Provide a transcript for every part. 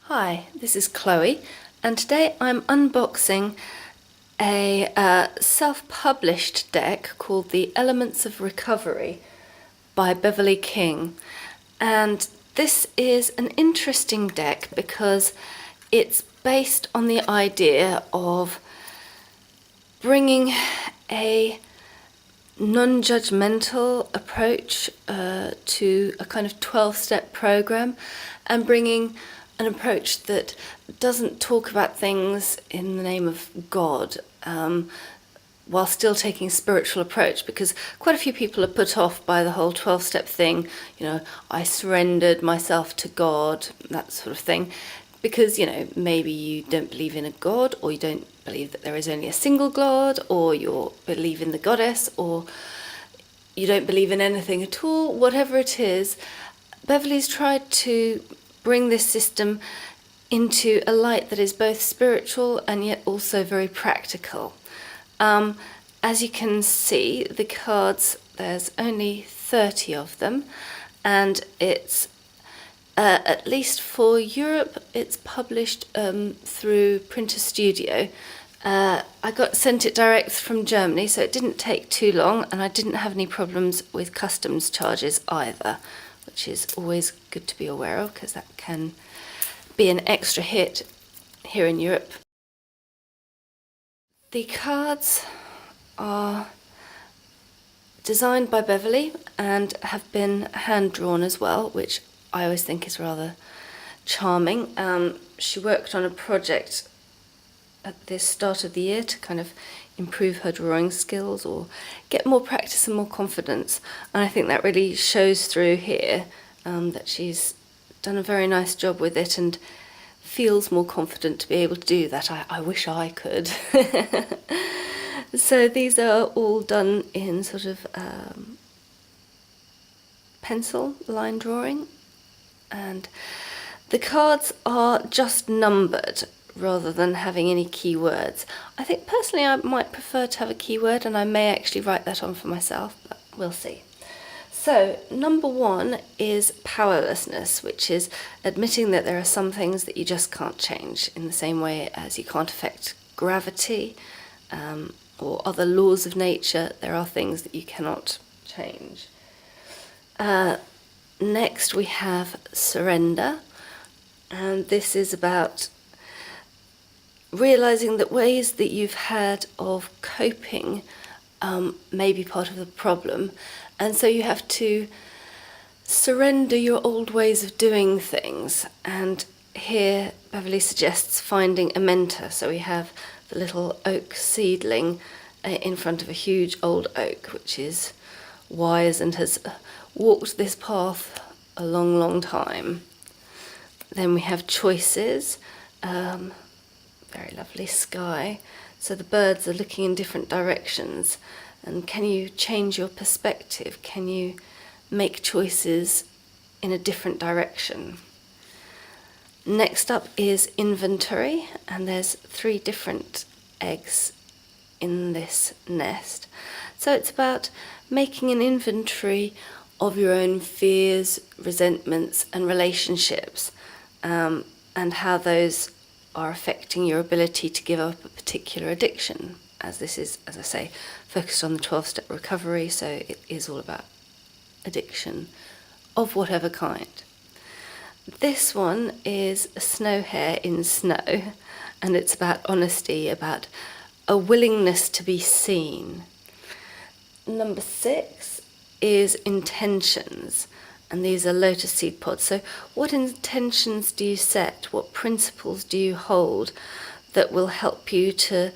Hi, this is Chloe, and today I'm unboxing a self-published deck called The Elements of Recovery by Beverly King. And this is an interesting deck because it's based on the idea of bringing a non-judgmental approach to a kind of 12-step program, and bringing an approach that doesn't talk about things in the name of God, while still taking a spiritual approach, because quite a few people are put off by the whole 12-step thing. I surrendered myself to God, that sort of thing, because, maybe you don't believe in a God, or you don't believe that there is only a single God, or you believe in the goddess, or you don't believe in anything at all. Whatever it is, Beverly's tried to bring this system into a light that is both spiritual and yet also very practical. As you can see, the cards, there's only 30 of them, and it's at least for Europe, it's published through Printer Studio. I sent it direct from Germany, so it didn't take too long, and I didn't have any problems with customs charges either, which is always good to be aware of, because that can be an extra hit here in Europe. The cards are designed by Beverly and have been hand-drawn as well, which I always think is rather charming. She worked on a project at the start of the year to kind of improve her drawing skills or get more practice and more confidence, and I think that really shows through here, that she's done a very nice job with it and feels more confident to be able to do that. I wish I could. So these are all done in sort of pencil line drawing, and the cards are just numbered rather than having any keywords. I think personally I might prefer to have a keyword, and I may actually write that on for myself, but we'll see. So number 1 is powerlessness, which is admitting that there are some things that you just can't change, in the same way as you can't affect gravity or other laws of nature. There are things that you cannot change. Next we have surrender, and this is about realizing that ways that you've had of coping may be part of the problem, and so you have to surrender your old ways of doing things. And here Beverly suggests finding a mentor. So we have the little oak seedling in front of a huge old oak, which is wise and has walked this path a long, long time. Then we have choices. Very lovely sky. So the birds are looking in different directions. And can you change your perspective? Can you make choices in a different direction? Next up is inventory, and there's 3 different eggs in this nest. So it's about making an inventory of your own fears, resentments, and relationships, and how those are affecting your ability to give up a particular addiction, as this is, as I say, focused on the 12-step recovery, so it is all about addiction of whatever kind. This one is a snow hare in snow, and it's about honesty, about a willingness to be seen. Number 6 is intentions, and these are lotus seed pods. So what intentions do you set? What principles do you hold that will help you to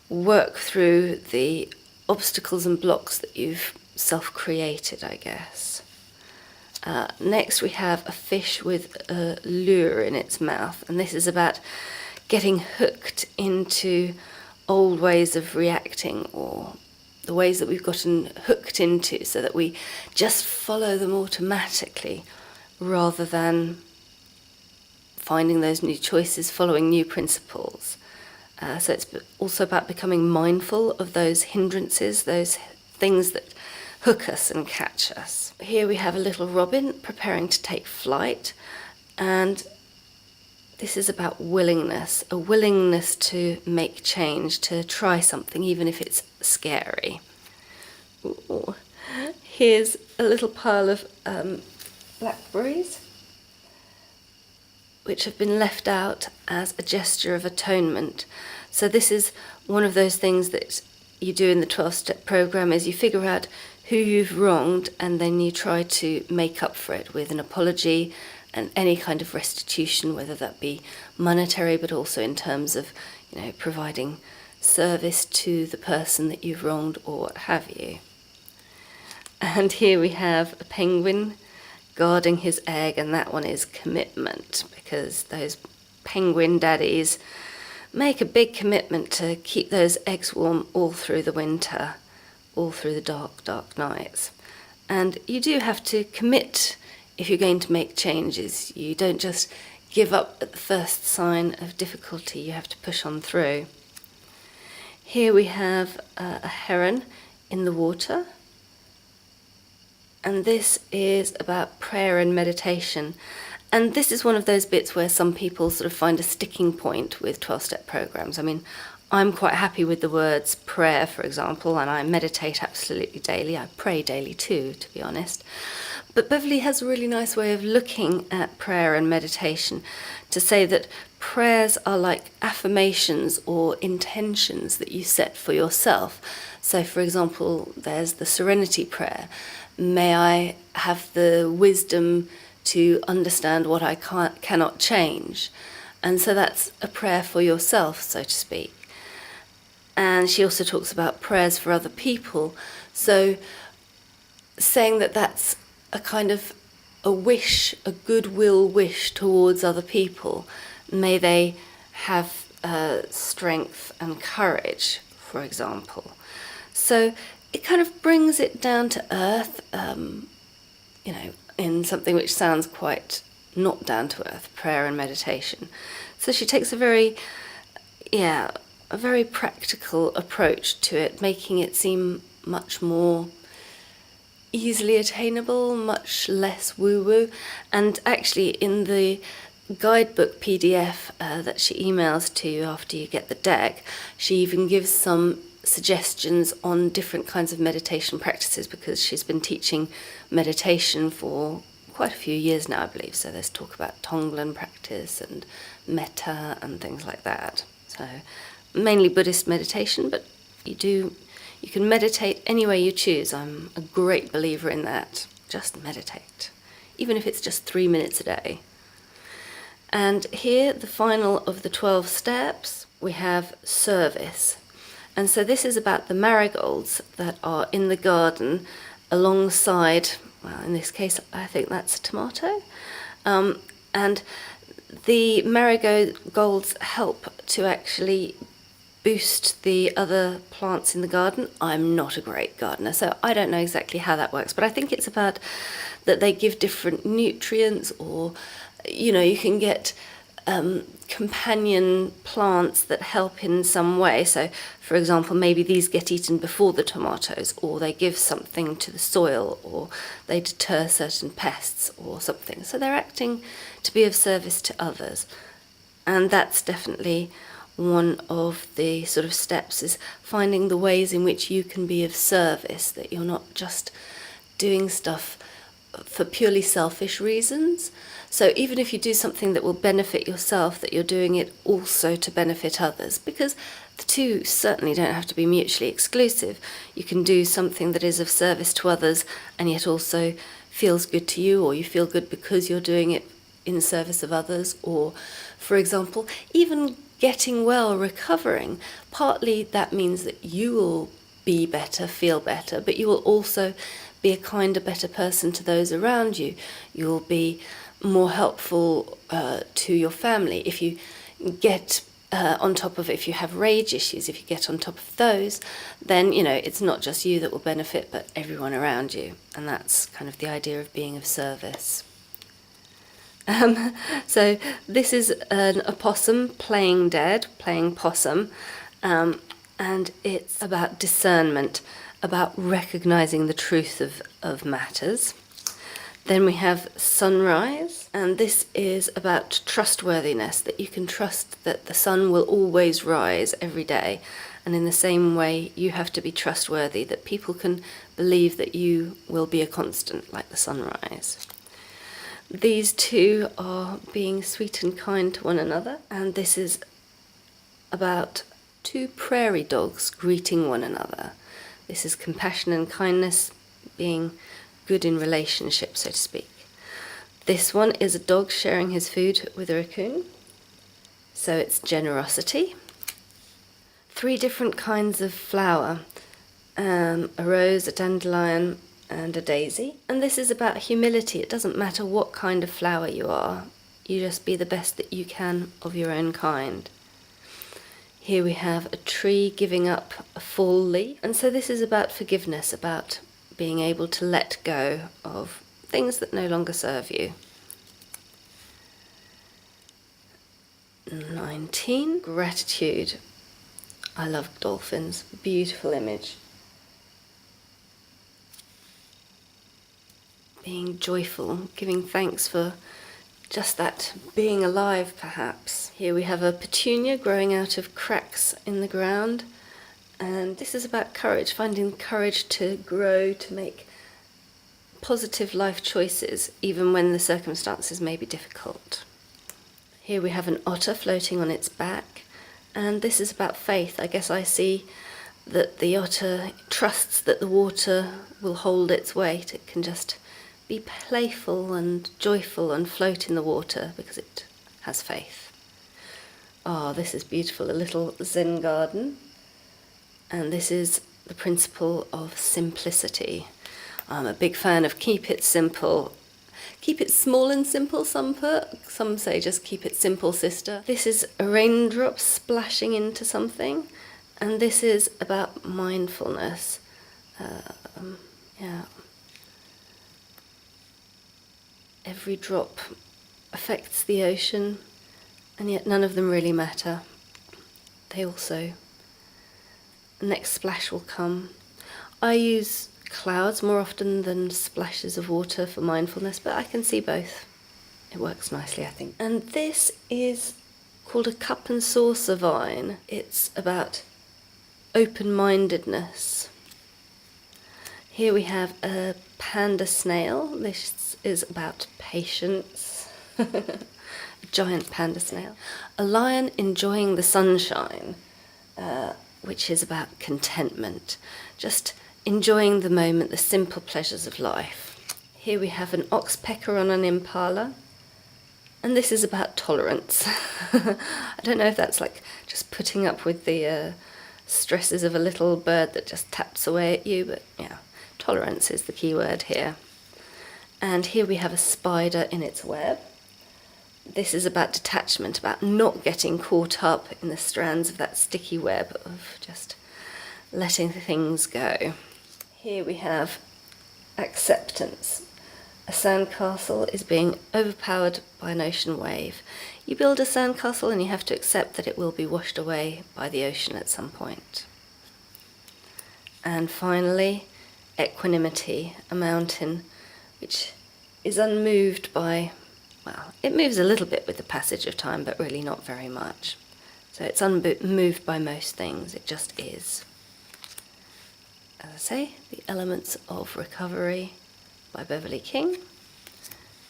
work through the obstacles and blocks that you've self-created, I guess? Next we have a fish with a lure in its mouth, and this is about getting hooked into old ways of reacting, or the ways that we've gotten hooked into, so that we just follow them automatically rather than finding those new choices, following new principles. So it's also about becoming mindful of those hindrances, those things that hook us and catch us. Here we have a little robin preparing to take flight, and this is about willingness, a willingness to make change, to try something, even if it's scary. Ooh. Here's a little pile of blackberries, which have been left out as a gesture of atonement. So this is one of those things that you do in the 12-step program, is you figure out who you've wronged and then you try to make up for it with an apology and any kind of restitution, whether that be monetary, but also in terms of, providing service to the person that you've wronged or what have you. And here we have a penguin guarding his egg, and that one is commitment, because those penguin daddies make a big commitment to keep those eggs warm all through the winter, all through the dark, dark nights. And you do have to commit if you're going to make changes. You don't just give up at the first sign of difficulty, you have to push on through. Here we have a heron in the water, and this is about prayer and meditation. And this is one of those bits where some people sort of find a sticking point with 12-step programs. I mean, I'm quite happy with the words prayer, for example, and I meditate absolutely daily. I pray daily too, to be honest. But Beverly has a really nice way of looking at prayer and meditation to say that prayers are like affirmations or intentions that you set for yourself. So, for example, there's the serenity prayer. May I have the wisdom to understand what I cannot change. And so that's a prayer for yourself, so to speak. And she also talks about prayers for other people. So saying that that's a kind of a wish, a goodwill wish towards other people. May they have strength and courage, for example. So it kind of brings it down to earth, in something which sounds quite not down to earth, prayer and meditation. So she takes a very practical approach to it, making it seem much more easily attainable, much less woo-woo. And actually in the guidebook PDF that she emails to you after you get the deck, she even gives some suggestions on different kinds of meditation practices, because she's been teaching meditation for quite a few years now, I believe. So there's talk about Tonglen practice and metta and things like that. So mainly Buddhist meditation, but you can meditate any way you choose. I'm a great believer in that. Just meditate, even if it's just 3 minutes a day. And here, the final of the 12 steps, we have service. And so this is about the marigolds that are in the garden alongside, well, in this case, I think that's a tomato. And the marigolds help to actually boost the other plants in the garden. I'm not a great gardener, so I don't know exactly how that works, but I think it's about that they give different nutrients, or, you can get companion plants that help in some way. So, for example, maybe these get eaten before the tomatoes, or they give something to the soil, or they deter certain pests or something. So they're acting to be of service to others. And that's definitely one of the sort of steps, is finding the ways in which you can be of service, that you're not just doing stuff for purely selfish reasons. So even if you do something that will benefit yourself, that you're doing it also to benefit others, because the two certainly don't have to be mutually exclusive. You can do something that is of service to others and yet also feels good to you, or you feel good because you're doing it in service of others. Or, for example, even getting well, recovering, partly that means that you will be better, feel better, but you will also be a kinder, better person to those around you. You'll be more helpful to your family. If you get on top of, if you have rage issues, if you get on top of those, then, it's not just you that will benefit, but everyone around you. And that's kind of the idea of being of service. So this is an opossum playing dead, playing possum, and it's about discernment, about recognizing the truth of matters. Then we have sunrise, and this is about trustworthiness, that you can trust that the sun will always rise every day. And in the same way, you have to be trustworthy, that people can believe that you will be a constant like the sunrise. These two are being sweet and kind to one another, and this is about two prairie dogs greeting one another. This is compassion and kindness, being good in relationship, so to speak. This one is a dog sharing his food with a raccoon, so it's generosity. 3 different kinds of flower, a rose, a dandelion, and a daisy. And this is about humility. It doesn't matter what kind of flower you are, you just be the best that you can of your own kind. Here we have a tree giving up a fall leaf, and so this is about forgiveness, about being able to let go of things that no longer serve you. 19, gratitude. I love dolphins, beautiful image. Being joyful, giving thanks for just that, being alive perhaps. Here we have a petunia growing out of cracks in the ground. And this is about courage, finding courage to grow, to make positive life choices, even when the circumstances may be difficult. Here we have an otter floating on its back, and this is about faith. I guess I see that the otter trusts that the water will hold its weight. It can just be playful and joyful and float in the water because it has faith. Oh, this is beautiful, a little Zen garden. And this is the principle of simplicity. I'm a big fan of keep it simple. Keep it small and simple, some say just keep it simple, sister. This is a raindrop splashing into something, and this is about mindfulness. Every drop affects the ocean, and yet none of them really matter. They also, the next splash will come. I use clouds more often than splashes of water for mindfulness, but I can see both. It works nicely, I think. And this is called a cup and saucer vine. It's about open-mindedness. Here we have a panda snail. This is about patience. A giant panda snail. A lion enjoying the sunshine, which is about contentment. Just enjoying the moment, the simple pleasures of life. Here we have an oxpecker on an impala, and this is about tolerance. I don't know if that's like just putting up with the stresses of a little bird that just taps away at you, but yeah, tolerance is the key word here. And here we have a spider in its web. This is about detachment, about not getting caught up in the strands of that sticky web, of just letting things go. Here we have acceptance. A sandcastle is being overpowered by an ocean wave. You build a sandcastle and you have to accept that it will be washed away by the ocean at some point. And finally, equanimity, a mountain which is unmoved by, well, it moves a little bit with the passage of time, but really not very much. So it's unmoved by most things, it just is. As I say, The Elements of Recovery by Beverly King.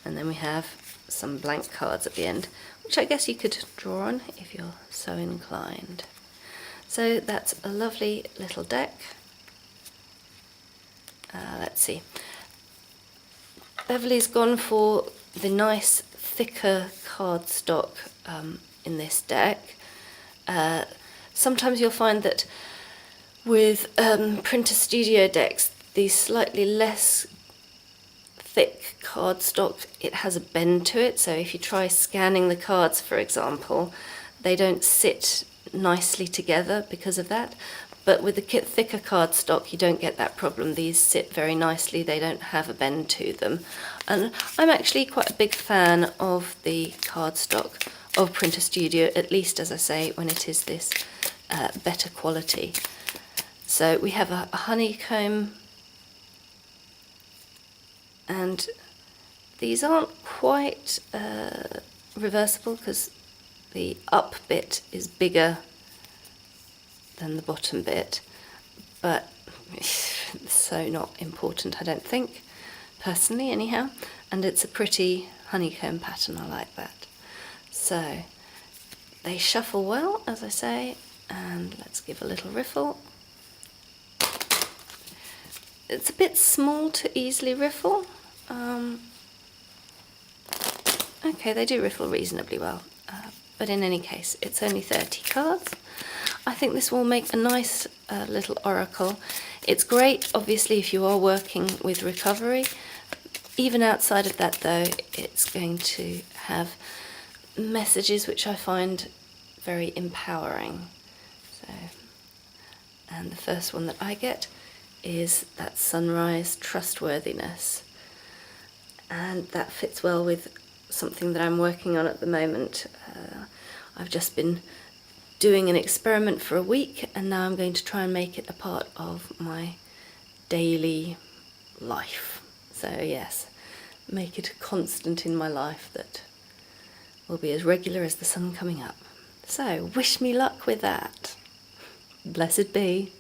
And then we have some blank cards at the end, which I guess you could draw on if you're so inclined. So that's a lovely little deck. Let's see. Beverly's gone for the nice, thicker cardstock in this deck. Sometimes you'll find that with printer studio decks, these slightly less thick cardstock, it has a bend to it. So if you try scanning the cards, for example, they don't sit nicely together because of that. But with the thicker cardstock, you don't get that problem. These sit very nicely, they don't have a bend to them. And I'm actually quite a big fan of the cardstock of Printer Studio, at least, as I say, when it is this better quality. So we have a honeycomb, and these aren't quite reversible because the up bit is bigger than the bottom bit, but so not important, I don't think, personally anyhow, and it's a pretty honeycomb pattern, I like that. So they shuffle well, as I say, and let's give a little riffle. It's a bit small to easily riffle. Okay, they do riffle reasonably well, but in any case, it's only 30 cards. I think this will make a nice little oracle. It's great, obviously, if you are working with recovery. Even outside of that, though, it's going to have messages which I find very empowering. So, and the first one that I get is that sunrise trustworthiness, and that fits well with something that I'm working on at the moment. I've just been doing an experiment for a week, and now I'm going to try and make it a part of my daily life. So yes, make it a constant in my life that will be as regular as the sun coming up. So wish me luck with that. Blessed be.